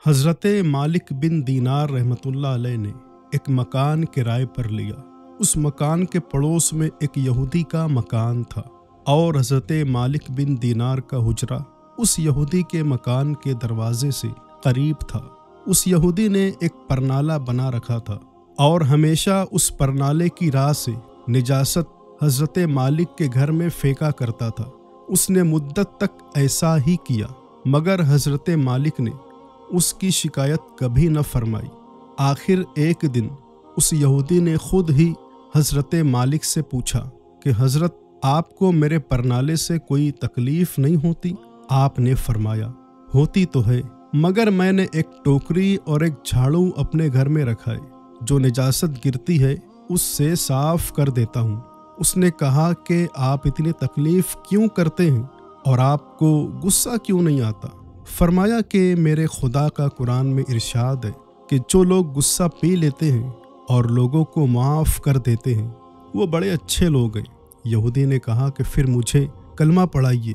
حضرت مالک بن دینار رحمتullah علیہ نے ایک مکان کرائے پر لیا۔ اس مکان کے پڑوس میں ایک یہودی کا مکان تھا اور حضرت مالک بن دینار کا حجرہ اس یہودی کے مکان کے دروازے سے قریب تھا۔ اس یہودی نے ایک پرنالہ بنا رکھا تھا اور ہمیشہ اس پرنالے کی راہ سے نجاست حضرت مالک کے گھر میں پھینکا کرتا تھا۔ اس نے مدت تک ایسا ہی کیا مگر حضرت مالک نے اس کی شکایت کبھی نہ فرمائی۔ آخر ایک دن اس یہودی نے خود ہی حضرت مالک سے پوچھا کہ حضرت آپ کو میرے پرنالے سے کوئی تکلیف نہیں ہوتی؟ آپ نے فرمایا ہوتی تو ہے مگر میں نے ایک ٹوکری اور ایک جھاڑو اپنے گھر میں رکھا ہے، جو نجاست گرتی ہے اس سے صاف کر دیتا ہوں۔ اس نے کہا کہ آپ اتنی تکلیف کیوں کرتے ہیں اور آپ کو غصہ کیوں نہیں آتا؟ فرمایا کہ میرے خدا کا قرآن میں ارشاد ہے کہ جو لوگ غصہ پی لیتے ہیں اور لوگوں کو معاف کر دیتے ہیں وہ بڑے اچھے لوگ ہیں۔ یہودی نے کہا کہ پھر مجھے کلمہ پڑھائیے۔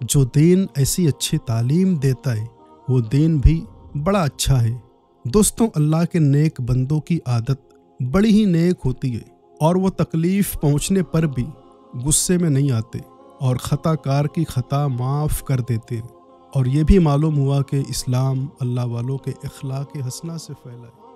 جو دین ایسی اچھی تعلیم دیتا ہے وہ دین بھی بڑا اچھا ہے۔ دوستوں، اللہ کے نیک بندوں کی عادت بڑی ہی نیک ہوتی ہے اور وہ تکلیف پہنچنے پر بھی غصے میں نہیں آتے اور خطا کار کی خطا معاف کر دیتے ہیں۔ اور یہ بھی معلوم ہوا کہ اسلام اللہ والوں کے اخلاق حسنہ سے پھیلا ہے۔